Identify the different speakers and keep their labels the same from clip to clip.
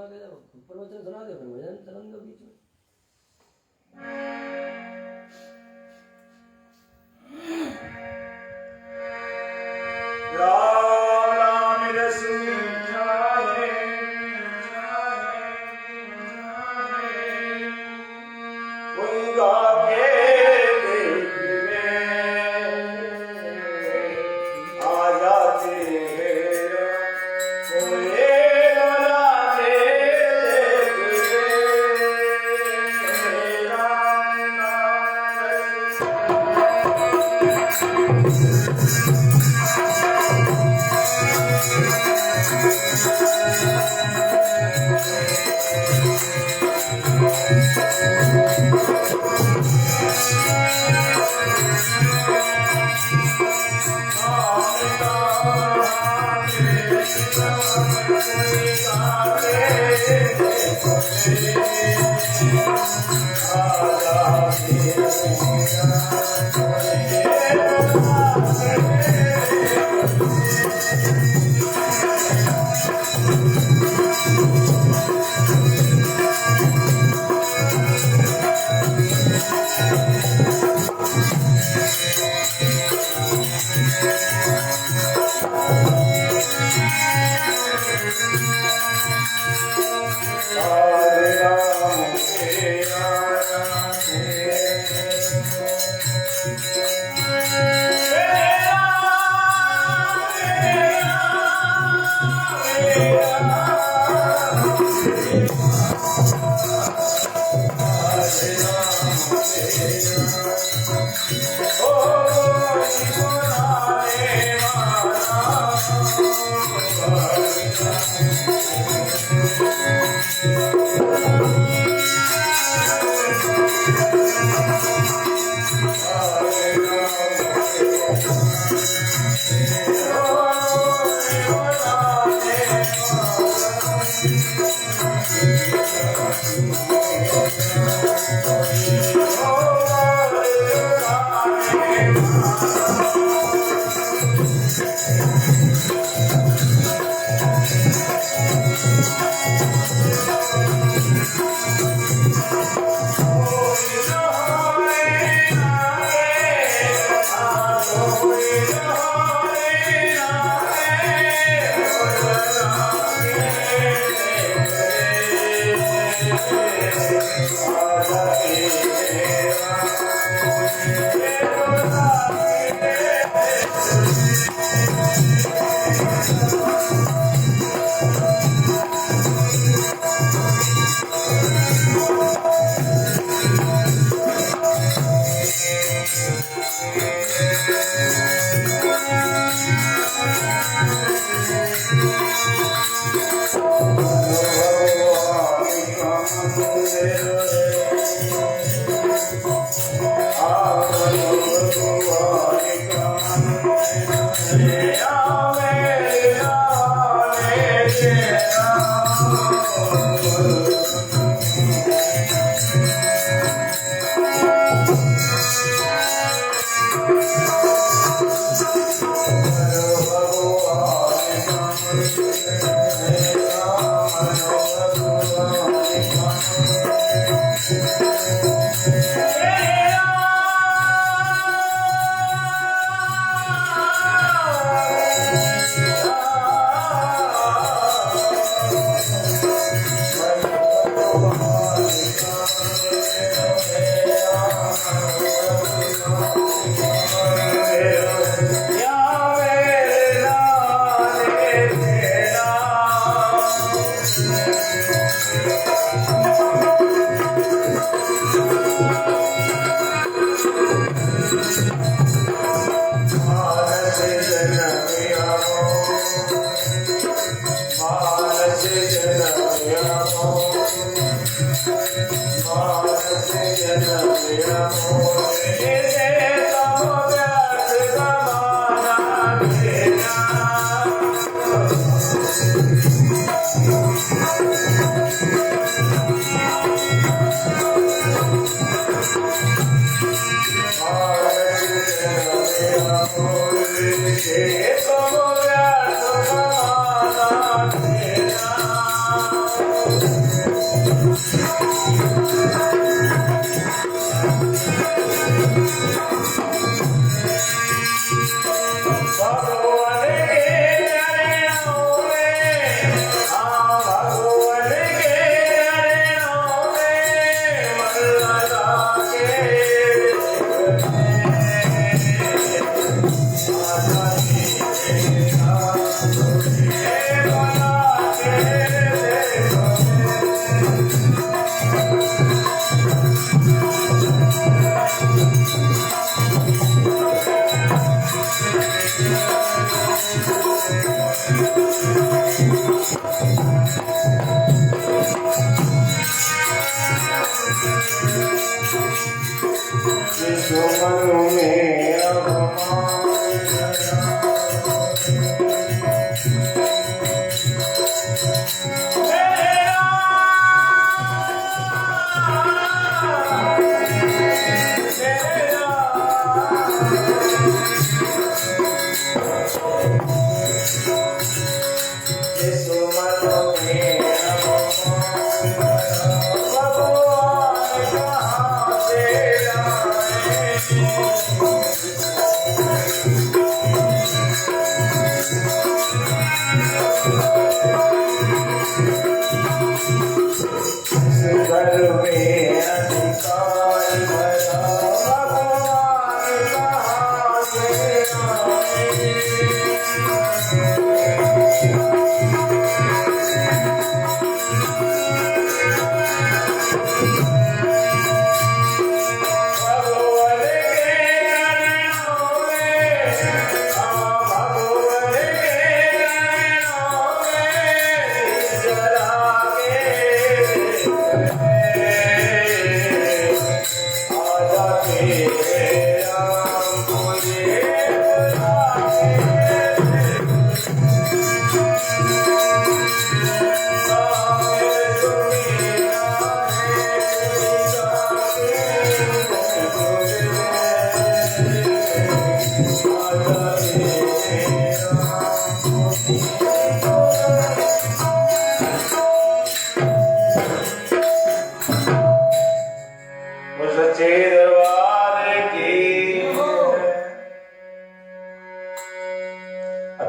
Speaker 1: सुना दे, प्रवचन सुना दे, फिर भजन चलन दो बीच में।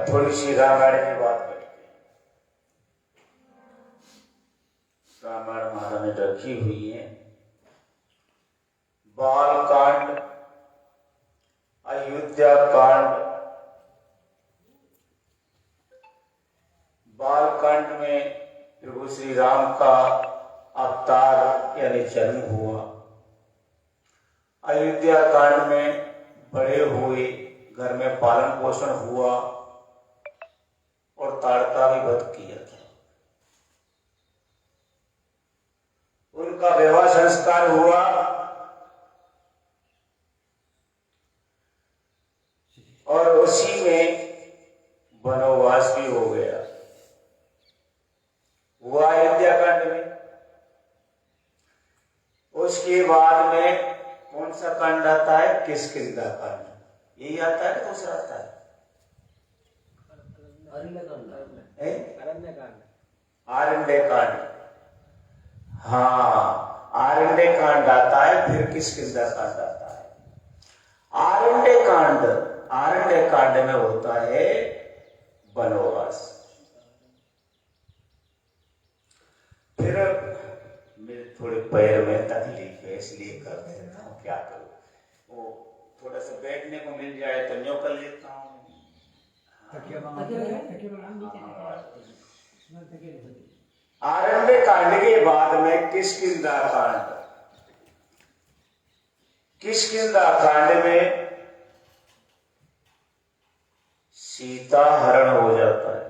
Speaker 2: थोड़ी सी रामायण की बात करते हैं। रामायण महाराज ने रखी हुई है। बाल कांड, अयोध्या कांड। बाल कांड में प्रभु श्री राम का अवतार यानी जन्म हुआ। अयोध्या कांड में बड़े हुए, घर में पालन पोषण हुआ और ताड़का भी वध किया था। उनका विवाह संस्कार हुआ और उसी में वनवास भी हो गया। हुआ अयोध्या कांड में। उसके बाद में कौन सा कांड आता है? किष्किंधा कांड। यही आता है, दूसरा आता है आरण्य कांड। हाँ, आरण्य कांड आता है, फिर किष्किंधा कांड आता है। आरण्य कांड में होता है वनवास। फिर मेरे थोड़े पैर में तकलीफ है, इसलिए कर देता हूँ। क्या करूँ, वो थोड़ा सा बैठने को मिल जाए तो न्यों कर लेता हूँ। आरण्य कांड के बाद में किष्किंधा कांड। किष्किंधा कांड में सीता हरण हो जाता है।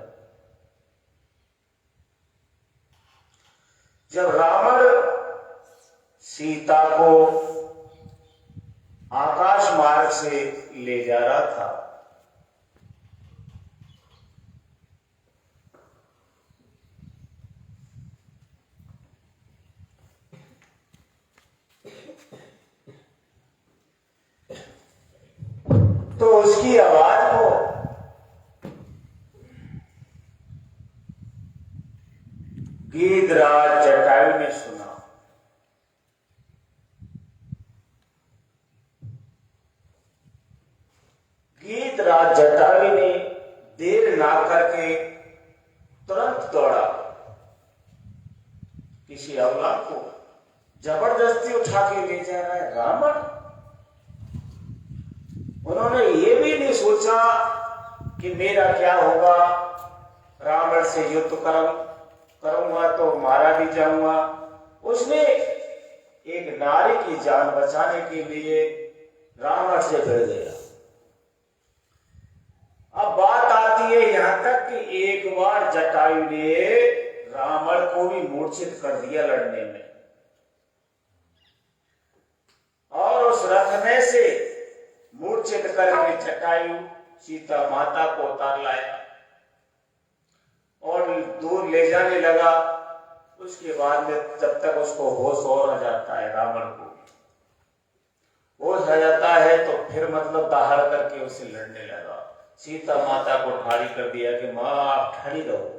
Speaker 2: जब रावण सीता को आकाश मार्ग से ले जा रहा था, तो उसकी आवाज को गीधराज जटायु ने सुना। गीत राज जटायु ने देर ना करके तुरंत दौड़ा, किसी अवला को जबरदस्ती उठा के ले जा रहा है रावण। उन्होंने ये भी नहीं सोचा कि मेरा क्या होगा, रावण से युद्ध करूंगा तो मारा भी जाऊंगा। उसने एक नारी की जान बचाने के लिए रावण से भिड़ गया। अब बात आती है यहां तक कि एक बार जटायु ने रावण को भी मूर्छित कर दिया लड़ने में, और उस रथ में से मूर्छित करके जटायु सीता माता को उतार लाया और दूर ले जाने लगा। उसके बाद में जब तक उसको होश और आ जाता है, रावण को होश आ जाता है, तो फिर मतलब दहाड़ करके उसे लड़ने लगा। सीता माता को ठाड़ी कर दिया कि मां आप ठाड़ी रहो,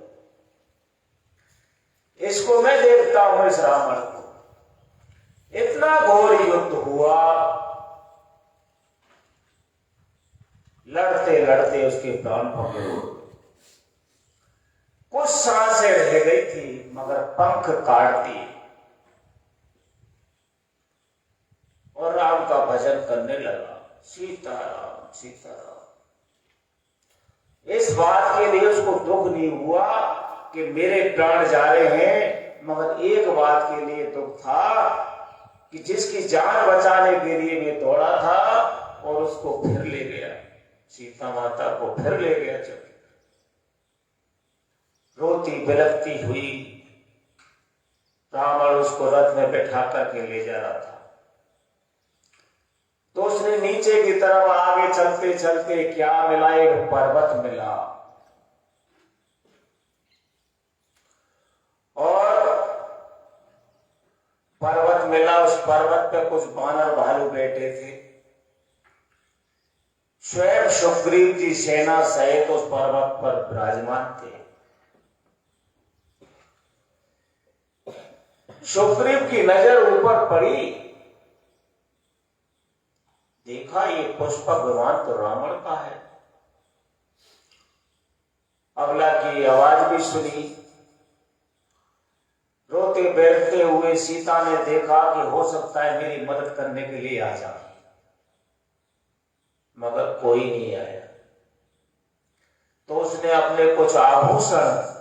Speaker 2: इसको मैं देखता हूं इस रावण को। इतना घोर युद्ध हुआ, लड़ते लड़ते उसके प्राण पकड़े। कुछ सांसें रह गई थी मगर पंख काट दिए और राम का भजन करने लगा, सीताराम सीताराम। इस बात के लिए उसको दुख नहीं हुआ कि मेरे प्राण जा रहे हैं, मगर एक बात के लिए दुख था कि जिसकी जान बचाने के लिए मैं दौड़ा था और उसको फिर ले गया, सीता माता को फिर ले गया। चल रोती बिलखती हुई रावण उसको रथ में बैठा करके ले जा रहा था। तो उसने नीचे की तरफ आगे चलते चलते क्या मिला, एक पर्वत मिला, और पर्वत मिला। उस पर्वत पे कुछ बानर भालू बैठे थे। स्वयं सुग्रीव जी सेना सहित उस पर्वत पर विराजमान थे। सुग्रीव की नजर ऊपर पड़ी, देखा ये पुष्पक विमान तो रावण का है। अगला की आवाज भी सुनी। रोते बैठते हुए सीता ने देखा कि हो सकता है मेरी मदद करने के लिए आ जाए, मगर कोई नहीं आया। तो उसने अपने कुछ आभूषण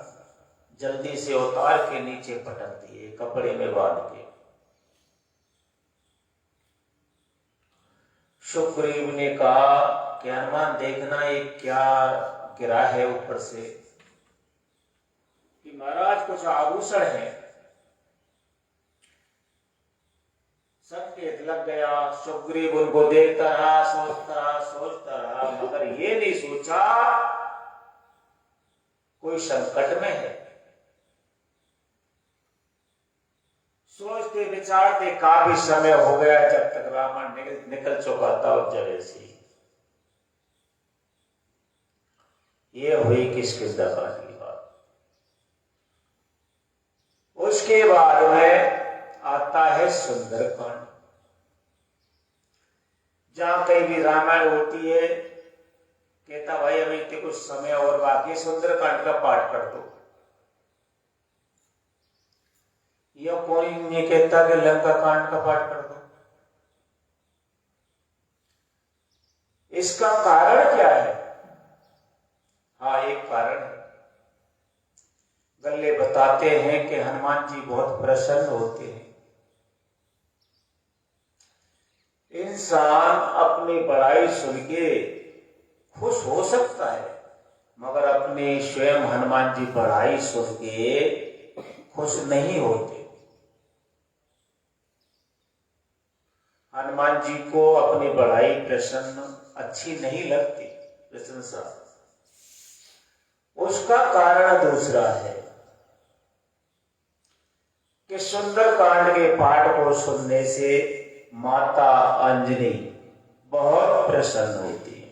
Speaker 2: जल्दी से उतार के नीचे पटक दिए, कपड़े में बांध के। सुग्रीव ने कहा कि हनुमान देखना ये क्या गिरा है ऊपर से, कि महाराज कुछ आभूषण है। संकेत लग गया। सुग्रीव उनको देखता रहा, सोचता रहा, मगर ये नहीं सोचा कोई संकट में है। सोचते विचारते काफी समय हो गया, जब तक रावण निकल चुका था उस जगह से। ये हुई किष्किंधा की बात। उसके बाद में आता है सुंदरकांड। जहां कहीं भी रामायण होती है, कहता भाई अभी इतने कुछ समय और बाकी, सुंदरकांड का पाठ कर दो। यह कोई नहीं कहता कि लंका कांड का पाठ कर दो। इसका कारण क्या है? हाँ, एक कारण है। गल्ले बताते हैं कि हनुमान जी बहुत प्रसन्न होते हैं। इंसान अपनी बड़ाई सुन के खुश हो सकता है, मगर अपने स्वयं हनुमान जी बड़ाई सुन के खुश नहीं होते। हनुमान जी को अपनी बड़ाई प्रसन्न अच्छी नहीं लगती, प्रशंसा। उसका कारण दूसरा है कि सुंदरकांड के पाठ को सुनने से माता अंजनी बहुत प्रसन्न होती है।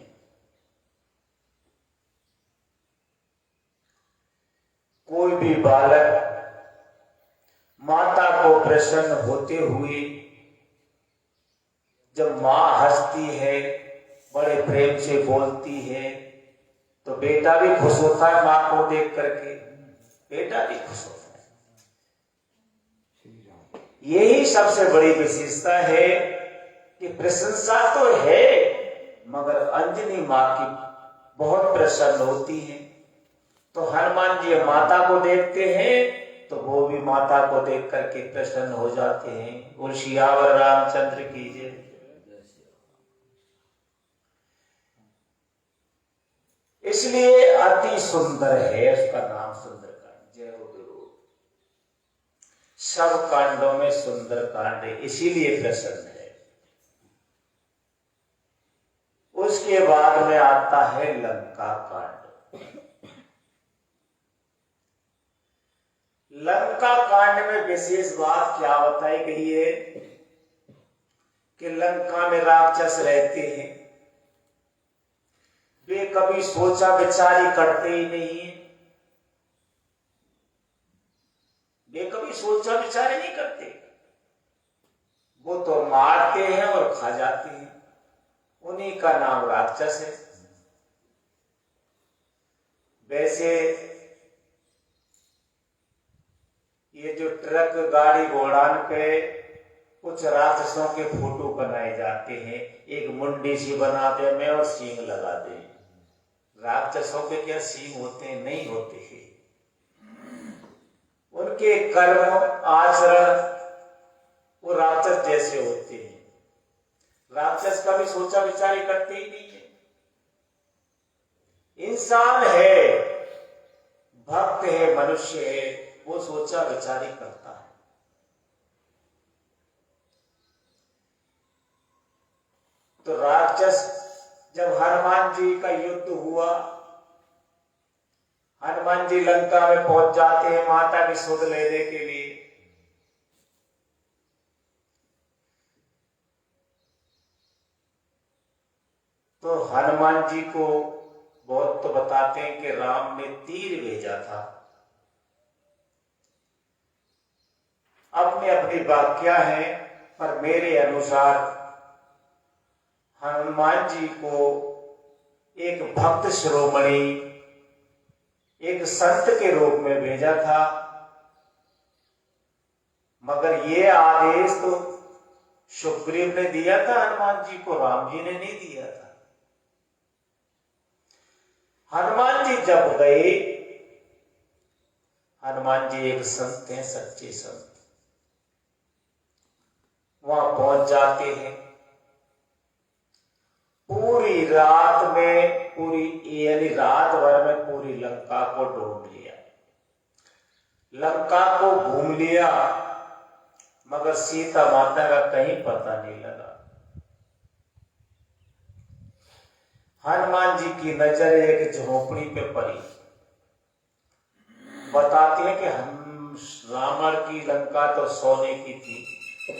Speaker 2: कोई भी बालक माता को प्रसन्न होते हुए जब मां हंसती है बड़े प्रेम से बोलती है तो बेटा भी खुश होता है, माँ को देख करके बेटा भी खुश होता है। यही सबसे बड़ी विशेषता है कि प्रशंसा तो है मगर अंजनी माँ की बहुत प्रसन्न होती है। तो हनुमान जी माता को देखते हैं तो वो भी माता को देख करके प्रसन्न हो जाते हैं। बोल सियावर रामचंद्र की जय। इसलिए अति सुंदर है उसका नाम सुंदरकांड। जय हो गुरु। सब कांडों में सुंदर कांड है, इसीलिए प्रसन्न है। उसके बाद में आता है लंका कांड। लंका कांड में विशेष बात क्या बताई गई है कि लंका में राक्षस रहते हैं, वे कभी सोचा विचारी करते ही नहीं है। वे कभी सोचा विचारी नहीं करते, वो तो मारते हैं और खा जाते हैं। उन्हीं का नाम राक्षस है। वैसे ये जो ट्रक गाड़ी घोड़ान पे कुछ राक्षसों के फोटो बनाए जाते हैं, एक मुंडी सी बनाते में और सींग लगा दे। राक्षसों के क्या सींग होते हैं? नहीं होते हैं। उनके कर्म आचरण वो राक्षस जैसे होते हैं। राक्षस कभी सोचा विचारी करते ही नहीं है। इंसान है, भक्त है, मनुष्य है, वो सोचा विचारी करता है। तो राक्षस जब हनुमान जी का युद्ध हुआ, हनुमान जी लंका में पहुंच जाते हैं माता की सुध लेने के लिए। तो हनुमान जी को बहुत तो बताते हैं कि राम ने तीर भेजा था। अपनी अपनी व्याख्या है, पर मेरे अनुसार हनुमान जी को एक भक्त शिरोमणि, एक संत के रूप में भेजा था। मगर ये आदेश तो सुग्रीव ने दिया था हनुमान जी को, राम जी ने नहीं दिया था। हनुमान जी जब गए, हनुमान जी एक संत हैं, सच्चे संत। वहां पहुंच जाते हैं, पूरी रात में, पूरी यानी रात भर में पूरी लंका को ढूंढ लिया, लंका को घूम लिया, मगर सीता माता का कहीं पता नहीं लगा। हनुमान जी की नजर एक झोपड़ी पे पड़ी। बताते हैं कि हम रावण की लंका तो सोने की थी,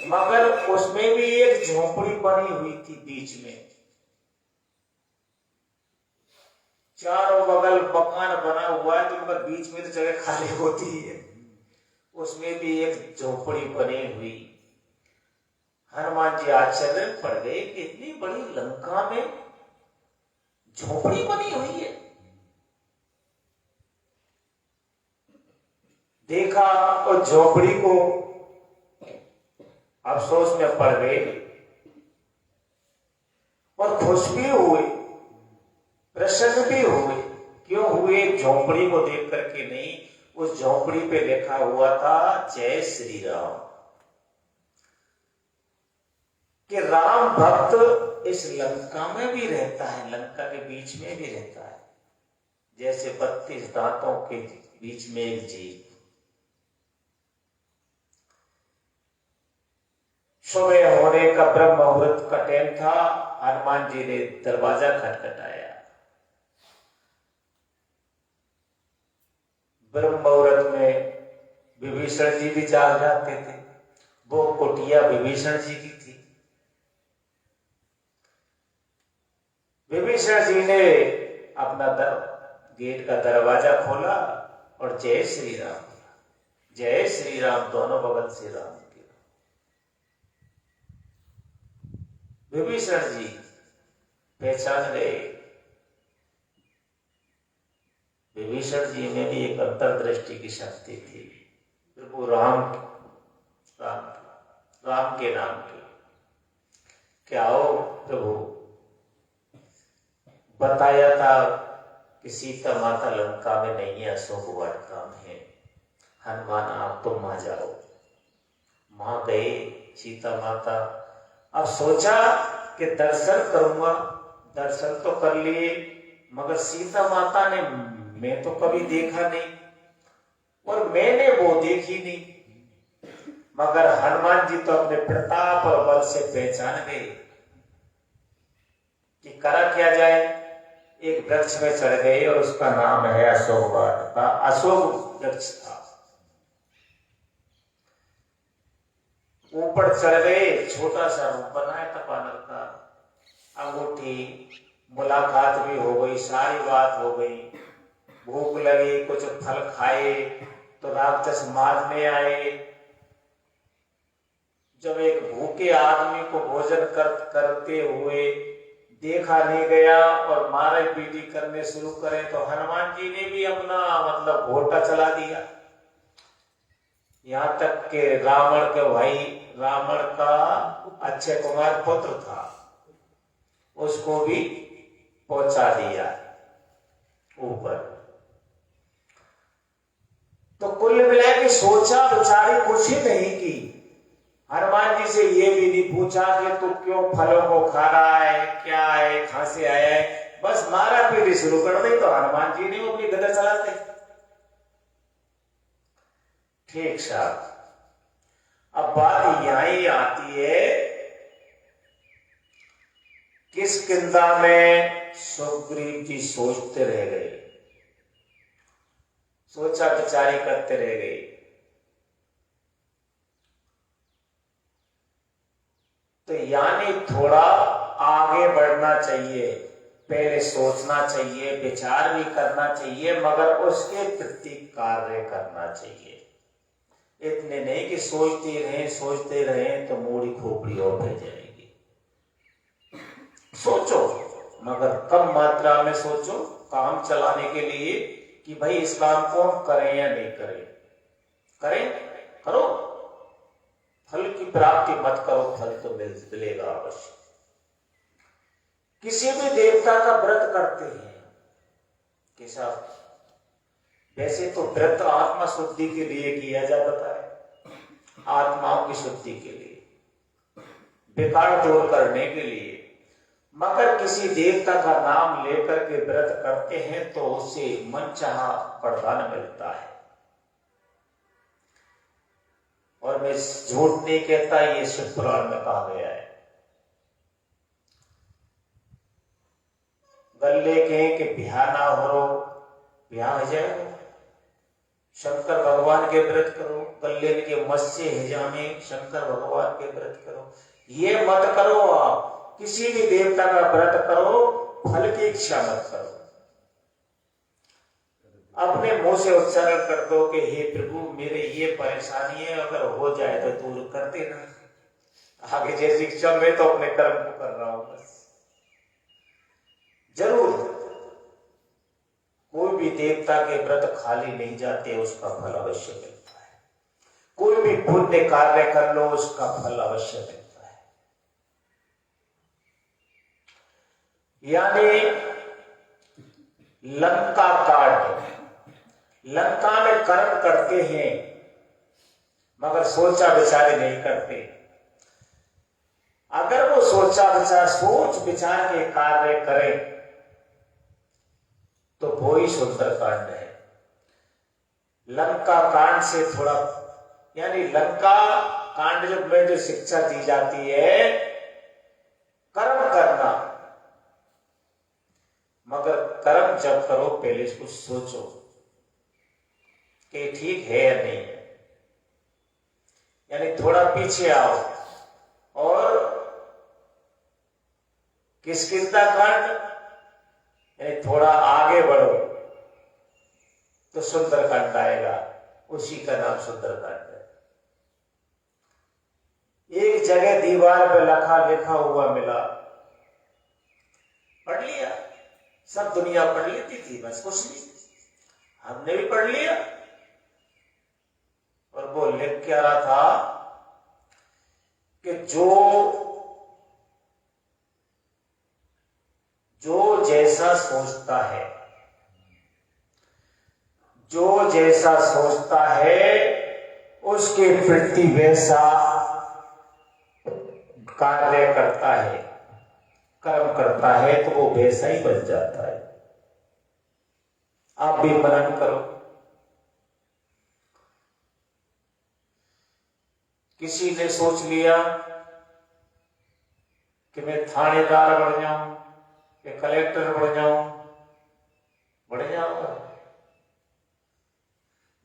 Speaker 2: मगर उसमें भी एक झोपड़ी बनी हुई थी बीच में। चारों बगल मकान बना हुआ है, तो मगर बीच में तो जगह खाली होती है। उसमें भी एक झोपड़ी बनी हुई। हनुमान जी आश्चर्य में पड़ गए कि इतनी बड़ी लंका में झोपड़ी बनी हुई है। देखा और झोपड़ी को अफसोस में पड़ गए और खुश भी हुए, प्रसन्न भी हुए। क्यों हुए? झोपड़ी को देख करके नहीं, उस झोपड़ी पे लिखा हुआ था जय श्री राम, कि राम भक्त इस लंका में भी रहता है, लंका के बीच में भी रहता है, जैसे 32 दांतों के बीच में एक जीव। सुबह होने का ब्रह्म मुहूर्त का टाइम था। हनुमान जी ने दरवाजा खटखटाया। ब्रह्म मुहूर्त में विभीषण जी भी जाग जाते थे। वो कुटिया विभीषण जी की थी। विभीषण जी ने अपना गेट का दरवाजा खोला और जय श्री राम, जय श्री राम दोनों बगल से राम के। विभीषण जी पहचान गए। विभीषण जी में भी एक अंतर्दृष्टि की शक्ति थी। प्रभु राम के नाम की क्या हो प्रभु, बताया था कि सीता माता लंका में नहीं है, अशोक वाटिका में है। हनुमान आप तुम वहां जाओ। वहां गए सीता माता। अब सोचा कि दर्शन करूंगा, दर्शन तो कर लिए, मगर सीता माता ने मैं तो कभी देखा नहीं और मैंने वो देखी नहीं। मगर हनुमान जी तो अपने प्रताप और बल से पहचान गए कि करा क्या जाए। एक वृक्ष में चढ़ गए और उसका नाम है अशोक वाटिका। अशोक वृक्ष था, ऊपर चढ़ गए। छोटा सा रूप बनाया था बानर का, अंगूठी, मुलाकात भी हो गई, सारी बात हो गई। भूख लगी, कुछ फल खाए तो राक्षस मारने आए। जब एक भूखे आदमी को भोजन करते हुए देखा नहीं गया और मारे पीटी करने शुरू करे तो हनुमान जी ने भी अपना मतलब घोटा चला दिया। यहां तक कि रावण के भाई, रावण का अक्षय कुमार पुत्र था, उसको भी पहुंचा दिया ऊपर। तो कुल मिला के सोचा बेचारी कुछ ही नहीं की। हनुमान जी से ये भी नहीं पूछा कि तू क्यों फलों को खा रहा है, क्या है, कहां से आया है, बस मारा पीटी शुरू कर दी। तो हनुमान जी ने अपनी गदा चलाते। ठीक साहब, अब बात यहीं आती है, किष्किंधा में सुग्रीव जी सोचते रह गए, सोचा विचारी करते रह गए। तो यानी थोड़ा आगे बढ़ना चाहिए, पहले सोचना चाहिए, विचार भी करना चाहिए, मगर उसके प्रति कार्य करना चाहिए। इतने नहीं कि सोचते रहें तो मूड़ी खोपड़ी और बह जाएगी। सोचो, मगर कम मात्रा में सोचो, काम चलाने के लिए कि भाई इस काम को हम करें या नहीं करें। करें, करो, फल की प्राप्ति मत करो, फल तो मिलेगा अवश्य। किसी भी देवता का व्रत करते हैं कि साहब, वैसे तो व्रत आत्मा शुद्धि के लिए किया जाता है, आत्माओं की शुद्धि के लिए, विकार दूर करने के लिए। मगर किसी देवता का नाम लेकर के व्रत करते हैं तो उससे मनचाहा वरदान मिलता है। और मैं झूठ नहीं कहता, ये शिव पुराण में कहा गया है। गल्ले कहें कि ब्याह ना हो, ब्याह हो जाए, शंकर भगवान के व्रत करो। गल्ले के मत्स्य हिजामे शंकर भगवान के व्रत करो। ये मत करो, आप किसी भी देवता का व्रत करो, फल की इच्छा मत करो। अपने मुंह से उच्चारण कर दो कि हे प्रभु, मेरे ये परेशानी है, अगर हो जाए तो दूर कर देना। आगे जैसी इच्छा, मैं तो अपने कर्म को कर रहा हूं बस। जरूर कोई भी देवता के व्रत खाली नहीं जाते, उसका फल अवश्य मिलता है। कोई भी पुण्य कार्य कर लो, उसका फल अवश्य मिलता है। यानी लंका कांड, लंका में कर्म करते हैं मगर सोचा विचार नहीं करते। अगर वो सोच विचार के कार्य करें तो वो ही सुंदर कांड है। लंका कांड से थोड़ा, यानी लंका कांड में जो शिक्षा दी जाती है, कर्म करना, मगर कर्म जब करो पहले इसको सोचो कि ठीक है या नहीं। यानी थोड़ा पीछे आओ और किष्किंधा कांड, यानी थोड़ा आगे बढ़ो तो सुंदर कांड आएगा। उसी का नाम सुंदर कांड है। एक जगह दीवार पे लिखा हुआ मिला, पढ़ लिया, सब दुनिया पढ़ लेती थी, बस कुछ नहीं, हमने भी पढ़ लिया। और वो लिख क्या रहा था कि जो जैसा सोचता है, जो जैसा सोचता है उसके प्रति वैसा कार्य करता है, कर्म करता है, तो वो वैसा ही बन जाता है। आप भी मनन करो। किसी ने सोच लिया कि मैं थानेदार बन जाऊं, कि कलेक्टर बन जाऊं, बढ़ जाऊंगा।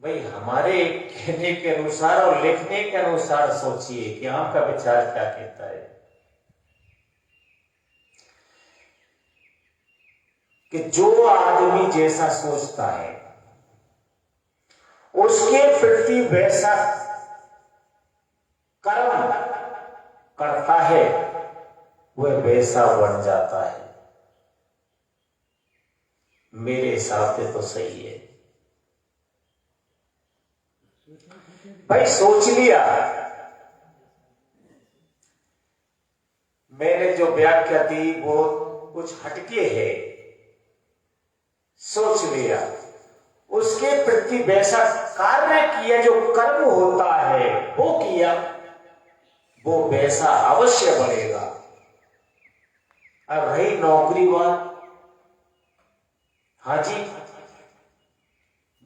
Speaker 2: भाई हमारे कहने के अनुसार और लिखने के अनुसार सोचिए कि आपका विचार क्या कहता है। कि जो आदमी जैसा सोचता है उसके प्रति वैसा कर्म करता है, वह वैसा बन जाता है। मेरे हिसाब से तो सही है। भाई सोच लिया, मैंने जो व्याख्या दी वो कुछ हटके है, सोच लिया, उसके प्रति वैसा कार्य किया, जो कर्म होता है वो किया, वो वैसा अवश्य बढ़ेगा। अब रही नौकरी बात, हाँ जी,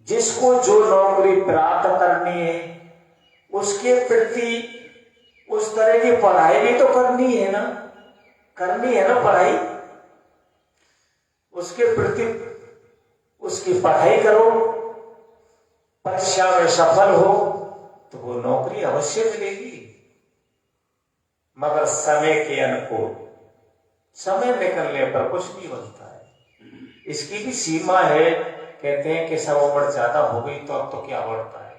Speaker 2: जिसको जो नौकरी प्राप्त करनी है उसके प्रति उस तरह की पढ़ाई भी तो करनी है ना, पढ़ाई। उसके प्रति उसकी पढ़ाई करो, परीक्षा में सफल हो तो वो नौकरी अवश्य मिलेगी, मगर समय के अनुकूल। समय निकलने पर कुछ नहीं बनता है, इसकी भी सीमा है। कहते हैं कि 100 उम्र ज्यादा हो गई तो अब तो क्या बढ़ता है।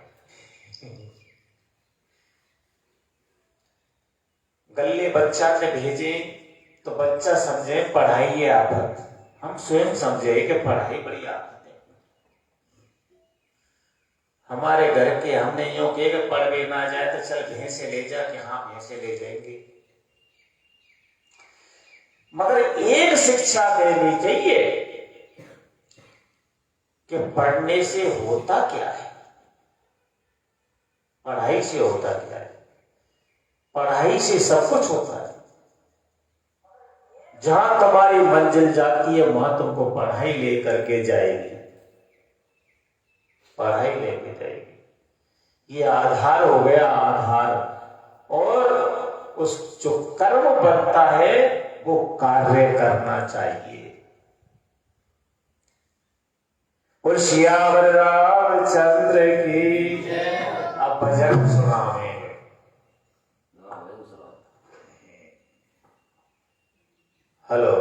Speaker 2: गले बच्चा के भेजे तो बच्चा समझे पढ़ाई है आफत, हम स्वयं समझे कि पढ़ाई बड़ी आफत है। हमारे घर के हमने यूं कहे कि पढ़ भी ना जाए तो चल भैंसे ले जा, कि हाँ भैंसे ले जाएंगे। मगर एक शिक्षा देनी चाहिए कि पढ़ने से होता क्या है, पढ़ाई से होता क्या है। पढ़ाई से सब कुछ होता है। जहां तुम्हारी मंजिल जाती है वहां तुमको पढ़ाई लेकर के जाएगी, पढ़ाई लेके जाएगी। ये आधार हो गया, आधार। और उस जो कर्म बनता है वो कार्य करना चाहिए। और सियावर रामचंद्र की अब भजन सुनावे। हेलो।